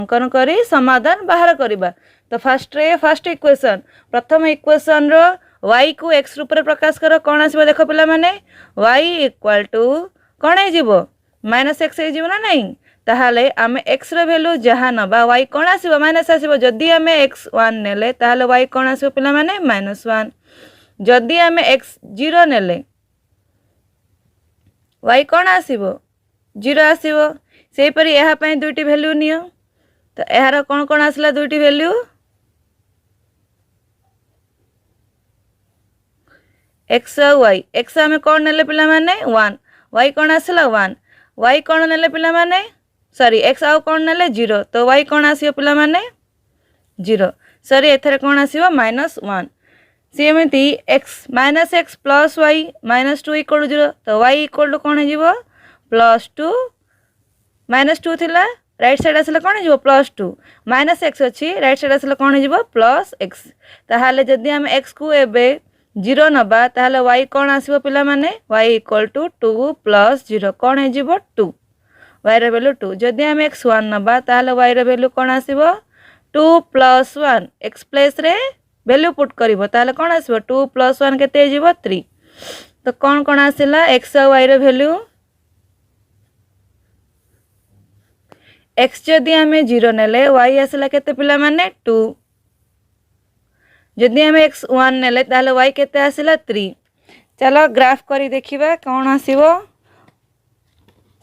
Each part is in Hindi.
अंकन करी समाधान बाहर करबा। तो फर्स्ट इक्वेशन प्रथम इक्वेशन रो y को x रूप में प्रकाश कर कौन आसीबो देख पिला माने y इक्वल टू कौन है जीवो माइनस एक्स है जीवो ना नहीं ताहाले आमे x रो वैल्यू जहाँ नबा y कौन आसीबो माइनस आसीबो जदी आमे x 1 नेले ताहाले y कौन आसीबो पिला माने -1 जदी आमे x 0 नेले y कौन आसीबो 0 आसीबो सेही परी एहा पई दुईटी वैल्यू नियो तो एहार कौन कौन आसला दुईटी वैल्यू x y x आमे कौन नेले पिला माने 1 y कौन आसला 1 y कौन नेले पिला माने सॉरी x आउ कौन नेले 0 तो y कौन आसीबो पिला माने 0 सॉरी एथरे कौन आसीबो -1 सेमिति x प्लस y -2 इक्वल 0 तो y इक्वल टू कौन है जीवो +2 -2 थिला राइट साइड आसले कौन जीवो +2 -x अछि राइट साइड आसले कौन जीवो +x ताहाले जदी हम x को एबे 0 नबा ताहाले y कौन आसीबो पिला माने y इक्वल टू 2 + 0 कौन है जीवो 2 y रे वैल्यू 2 जदी हम x 1 नबा ताहाले y रे वैल्यू कौन आसीबो 2 + 1 x प्लेस रे वैल्यू पुट करिवो ताहाले कौन आसीबो 2 + 1 केते जीवो 3 तो कौन कौन आसिला x और y रे वैल्यू x जदी हमें 0 नेले y आसिला केते पिला माने 2 जदी हमें x 1 नेले ताले y केते आसिला 3 चलो ग्राफ करी देखिबा कौन आसीबो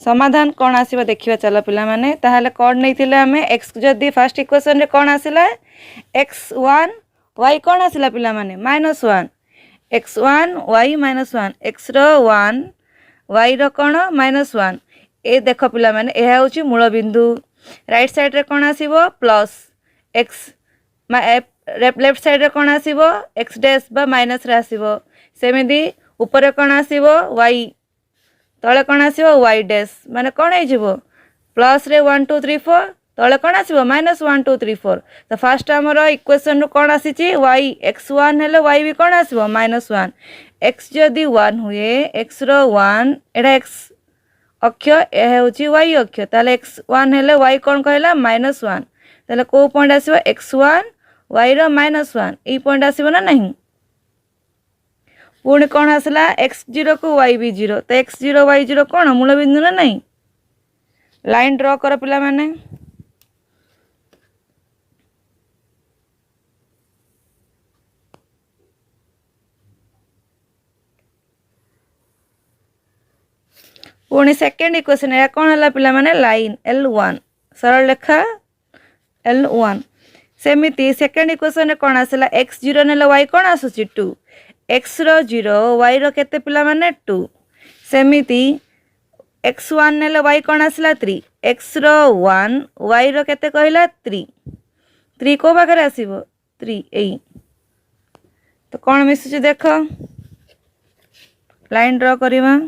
समाधान कौन आसीबो देखिबा चलो पिला माने ताहाले कौन नैथिले हमें x जदी फर्स्ट इक्वेशन रे कौन आसिला x1 y कौन आसिला पिला माने -1 x1 y -1 x रो 1 y रो कौन -1 ए देखो पिला माने एहा होची मूल बिंदु राइट साइड रे कौन आसीबो प्लस x लेफ्ट साइड रे कौन आसीबो x डैश बा माइनस रे आसीबो सेमिदी ऊपर कौन आसीबो y तळे कौन आसीबो y डैश माने कौन है जीवो प्लस रे 1 2 3 4 तळे कौन आसीबो -1 2 3 4 तो फर्स्ट हमरो इक्वेशन रो कौन आसीची y x1 हेले y भी कौन आसीबो -1 x जदी 1 हुए x रो 1 एडा x अक्ष ए होची y अक्ष ताले x1 हेले y कौन कहला -1 ताले को पॉइंट आसीबो x1 y रो -1 ई पॉइंट आसीबो ना नहीं पुणी कौन आसला x0 को y भी 0 तो x0 y0 कौन मूल बिंदु ना नहीं लाइन ड्रॉ कर पिला माने पुणी सेकंड इक्वेशन या कौन हला पिला माने लाइन L1 सरल लेखा L1 सेमिति सेकंड इक्वेशन रे कौन आसला x0 नेले y कौन आसुची 2 x रो 0 y रो केते पिला माने 2 सेमिति x1 नेले y कौन आसला 3 x रो 1 y रो केते कहला 3 को बागर आसीबो 3 एई तो कौन मिसुची देखो लाइन ड्रॉ करिवा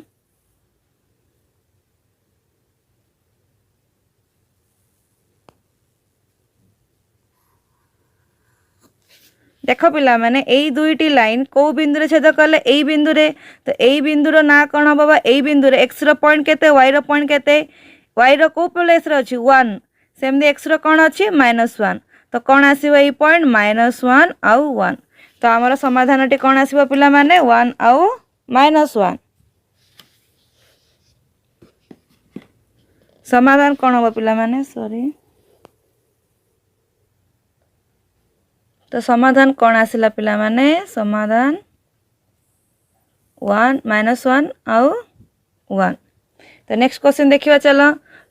देख पिला माने एई दुईटी लाइन को बिंदु रे छेद करले एई बिंदु रे तो एई बिंदु रो ना कोन बाबा एई बिंदु रे x रो पॉइंट केते y रो पॉइंट केते y रो को प्लेस रे अछि 1 सेमदे x रो कोन अछि -1 तो कोन आसीबो एई पॉइंट -1 आउ 1 तो हमर समाधानटी कोन आसीबो पिला माने 1 आउ -1 समाधान कोन हो पिला माने सॉरी तो समाधान कौन आसिला पिला माने समाधान 1 -1 आउ 1 तो नेक्स्ट क्वेश्चन देखिबा चलो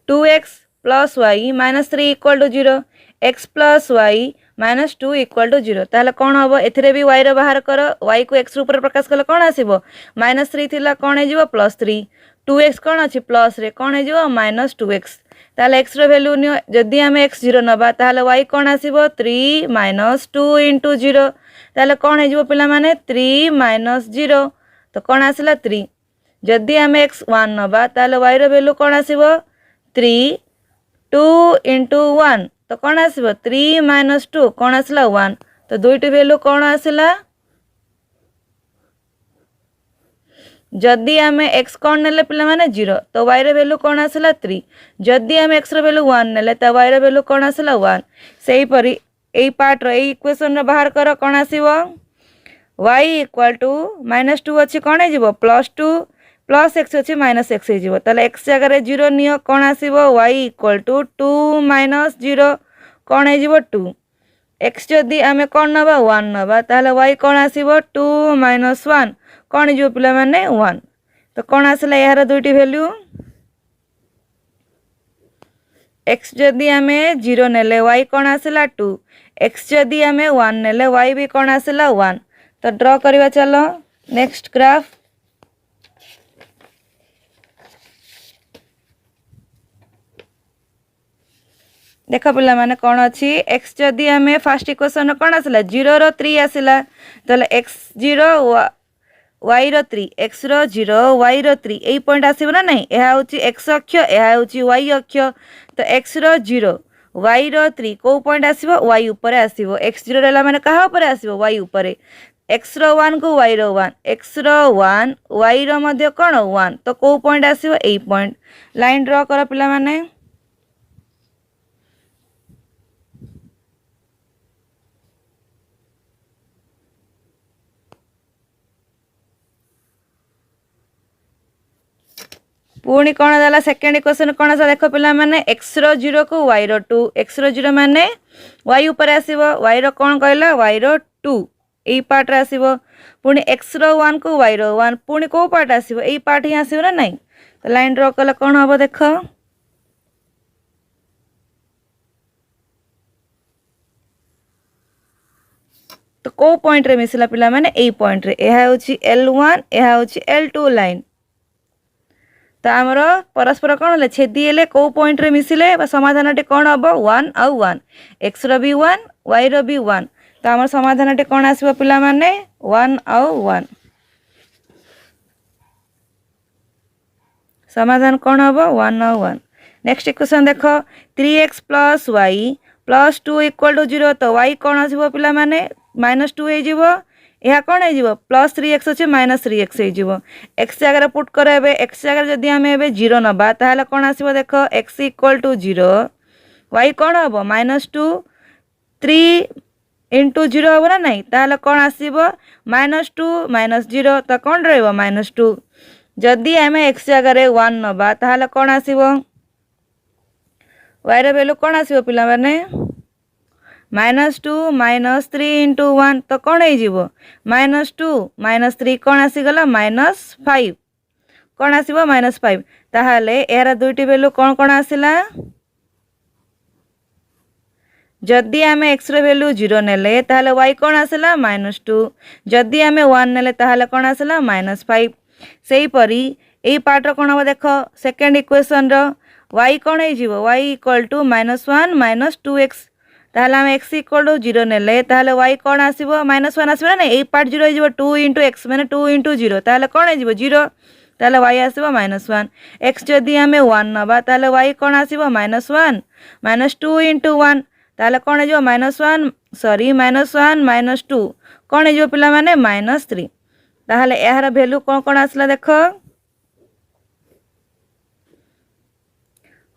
2x + y - 3 = 0 x + y - 2 = 0 ताले कौन हबो एथिरे भी y रो बाहर करो y को x ऊपर प्रकाश करले कौन आसीबो -3 थिला कौन है जीवो +3 2x कौन अछि प्लस रे कौन है जीवो -2x ताले x रो वैल्यू नियो जदी हमें x 0 नबा ताले y कौन आसीबो 3 - 2 * 0 ताले कौन है जीवो पिला माने 3 - 0 तो कौन आसिला 3 जदी हमें x 1 नबा ताले y रो वैल्यू कौन आसीबो 3 2 * 1 तो कौन आसीबो 3 - 2 कौन आसिला 1 तो दुईटी वैल्यू कौन आसिला जदि आम एक्स कौन ने पिला माने 0 तो y रो वैल्यू कौन आसला 3 जदि आम एक्स रो वैल्यू 1 नेले तो y रो वैल्यू कौन आसला 1 सेही परी एई पार्ट रो एई इक्वेशन रो बाहर कर कौन आसीबो y इक्वल टू -2 अच्छी कौन है +2 प्लस एक्स अच्छी -x हो ताले x जगह 0 नियो कौन आसीबो y इक्वल टू 2 - 0 कौन है 2 x जदि आम कौन नबा 1 नबा ताले y कौन आसीबो 2 - 1 कौन जो पिला माने 1 तो कौन आसला यार दुईटी वैल्यू x जदि आम 0 नेले y कौन आसला 2 x जदि आम 1 नेले y भी कौन आसला 1 तो ड्रॉ करवा चलो नेक्स्ट ग्राफ देख पिला माने कौन अच्छी x जदि आम फास्ट इक्वेशन कौन आसला 0 रो 3 आसला तो x 0 y रो 3 x रो 0 y रो 3 यही पॉइंट आसीबो ना नहीं यह हूँ x अक्ष यह हूँ y अक्ष तो x रो 0 y रो 3 को पॉइंट आसीबो y ऊपर आसीबो x 0 रहला माने कहा ऊपर आसीबो y ऊपर x रो 1 को y रो 1 x रो 1 y रो मध्य कौन 1 तो को पॉइंट आसीबो एई पॉइंट लाइन ड्रॉ कर पिला माने पुणी कौन देला सेकेंड इक्वेशन कौन आसा देख पिला माने x रो 0 को y रो 2 x रो 0 माने y ऊपर आसीबो y रो कौन कहला y रो 2 एई पार्ट रे आसीबो पुणी x रो 1 को y रो 1 पुणी को पार्ट आसीबो एई पार्ट ही आसीबो ना नहीं तो लाइन ड्रॉ कले कौन हबो देख तो को पॉइंट रे मिसला पिला माने एई पॉइंट रे एहा होची L1 एहा होची L2 लाइन तो आमर परस्पर कौन छेदी हेले को पॉइंट रे मिसिले समाधान टे कौन हम 1 आउ 1 एक्स रो भी 1 y रो भी 1 तो आमर समाधान टे कौन आसीबो पिला माने 1 आउ 1 समाधान कौन हम 1 आउ 1 नेक्स्ट इक्वेशन देख 3x + y + 2 = 0 तो y कौन आसीबो पिला माने -2 हे जीवो यह कौन है +3x अच्छे -3x हो एक्स जगह पुट कर एक्स जगह जदि आम ए 0 नबा ताहले कौन आसीबो देख x = 0 y कौन हम -2 3 × 0 हम ना नहीं ताहले कौन आसीबो -2 - 0 तो कौन रहिबो -2 जदि आम x जगह 1 नबा ताहले कौन आसीबो y रो वैल्यू कौन आसीबो पिला माने -2 - 3 × 1 तो कौन हो -2 - 3 कौन आसीगला -5 कौन आसीबो -5 ताहले यार दुईटी वैल्यू कौन कौन आसिला जदि आम x रो वैल्यू 0 नेले ताहले y कौन आसिला -2 जदि आम 1 नेले ताहले कौन आसिला -5 सेही परी एई पार्ट रो कौन हम देख सेकेंड इक्वेशन रो y कौन हो y = -1 - 2x ताहले हम x = 0 नेले ताहले y कौन आसीबो -1 आसीबो ना एई पार्ट 0 हो 2 × x माने 2 × 0 ताहले कौन हो 0 ताहले y आसीबो -1 x जदि आम 1 नबा ताहले y कौन आसीबो -1 - 2 × 1 ताहले कौन हो -1 सॉरी -1 - 2 कौन हो पिला माने -3 ताहले यार वैल्यू कौन कौन आसला देख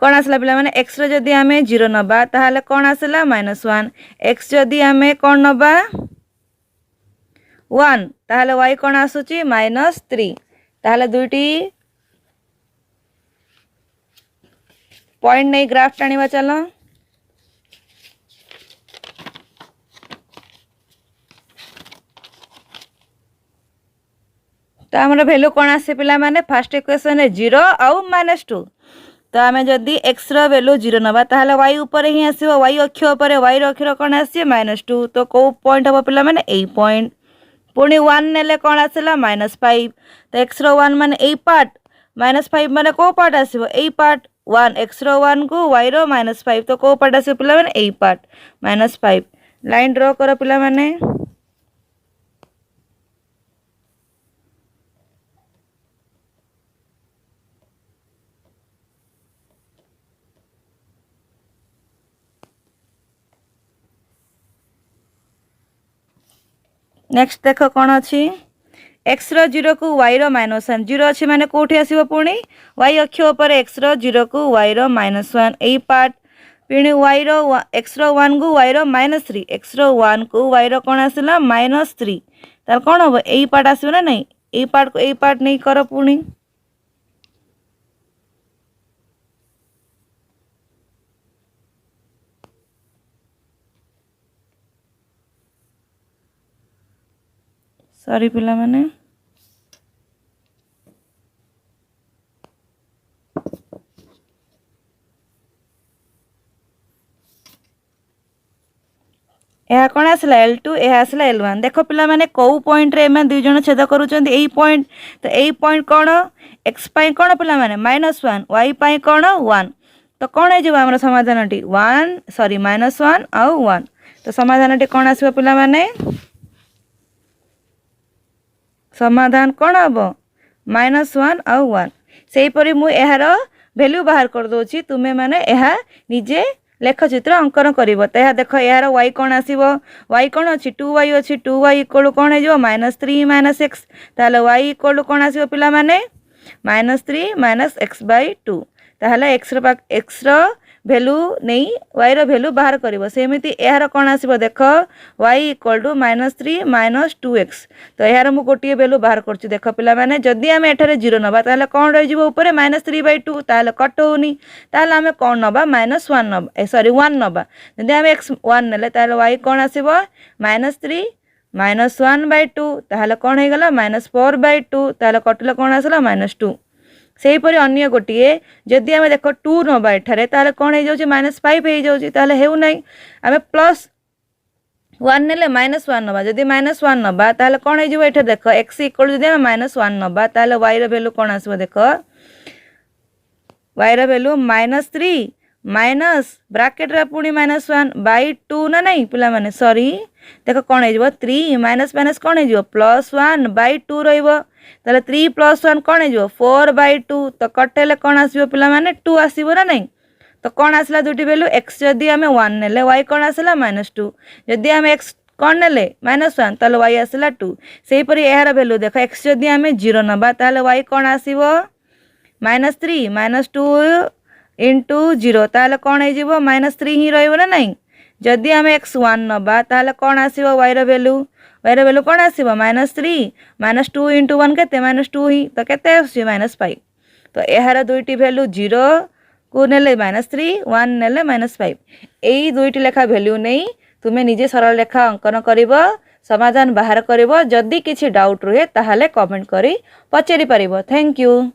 कौन आसला पिला माने x रो जदि आम 0 नबा ताहले कौन आसला -1 x जदि आम कौन नबा 1 ताहले y कौन आसुची -3 ताहले दुईटी पॉइंट नहीं ग्राफ टाणीबा चलो तो आमर वैल्यू कौन आसे पिला माने फर्स्ट इक्वेशन है 0 आउ -2 तो आम जदि x रो वैल्यू 0 नबा ताहले y ऊपर ही आसीबो y अक्ष ऊपर y रो अक्षर कौन आसी -2 तो को पॉइंट हम पिला माने एई पॉइंट पुणी 1 नेले कौन आसला -5 तो x रो 1 माने एई पार्ट -5 माने को पार्ट आसीबो एई पार्ट 1 x रो 1 को y रो -5 तो को पार्ट आसीबो पिला माने एई पार्ट -5 लाइन ड्रॉ करो पिला माने नेक्स्ट देख कौन अच्छी एक्स रो 0 को वाई रो -1 0 अच्छे माने कोठी आसीबो पुणी वाई अक्ष ऊपर एक्स रो 0 को वाई रो -1 एई पार्ट पुणी वाई रो एक्स रो 1 को वाई रो -3 एक्स रो 1 को वाई रो कोन आसिला -3 तार कोन हो एई पार्ट आसीबो ना नहीं एई पार्ट को एई पार्ट नहीं करो पुणी सॉरी पिला माने यह कौन आसला L2 यह आसला L1 देख पिला माने कौ पॉइंट रे एमे दुई जण छेद करूछन एई पॉइंट तो एई पॉइंट कौन x पाई कौन पिला माने -1 y पाई कौन 1 तो कौन है हमर समाधानटी 1 सॉरी -1 आउ 1 तो समाधानटी कौन आसीबो पिला माने समाधान कौन हम -1 आउ 1 से परी मु एहार वैल्यू बाहर कर दोची तुमे माने एहा निजे लेखचित्र अंकन करिवो तो यह देख यार y कौन आसीबो y कौन अच्छी 2y अच्छी 2y इक्वल कौन है -3 -x ताले y इक्वल कौन आसीबो पिला माने -3 -x/2 ताले x रो वैल्यू नहीं y रो वैल्यू बाहर करिवो सेमिति यार कौन आसीबो देख y इक्वल टू -3 -2x तो यार मु गोटिए वैल्यू बाहर करछु देख पिला माने जदी हम एठारे 0 नबा ताले कौन रहि जिवो ऊपर -3/2 ताले कट होनी ताले हम कौन नबा -1 नबा सॉरी 1 नबा जदी हम x 1 नेले ताले y कौन आसीबो -3 -1/2 ताले कौन हे गला -4/2 ताले कटले कौन आसला -2 से परी अन्य गोटिए जदि आम देख 2 नबा एठारे ताले कौन हो जाउची -5 हो जाउची ताले हेउ नै आमे +1 नेले -1 नबा जदि -1 नबा ताले कौन हो जिवो एठा देख x इक्वल जदि आमे -1 नबा ताले y रो वैल्यू कौन आसबो देख y रो वैल्यू -3 माइनस ब्रैकेट रे पुणी -1/2 ना नहीं पिला माने सॉरी देख कौन हो 3 माइनस माइनस कौन हो +1/2 रहिबो ताले 3 + 1 कौन हो 4/2 तो कटेले कौन आसीबो पिला माने 2 आसीबो ना नहीं तो कौन आसला दुटी वैल्यू x जदी हमें 1 नेले y कौन आसला -2 जदी हमें x कौन नेले -1 ताले y आसला 2 सेही परी एहार वैल्यू देख x जदी हमें 0 नबा ताले y कौन आसीबो -3 -2 इंटू 0 ताले कौन है जीवो -3 ही रहिबो ना नहीं जदी हमें x 1 नबा ताले कौन आसीबो y रो वैल्यू कौन आसीबो -3 -2 इंटू 1 केते -2 ही तो केते आसी -5 तो एहार दुईटी वैल्यू 0 को नेले -3 1 नेले -5 एई दुईटी लेखा वैल्यू नहीं तुमे निजे सरल रेखा अंकन करिवो समाधान बाहर करिवो जदी किछि डाउट रहे ताहाले कमेंट करी पचारि परिवो थैंक यू।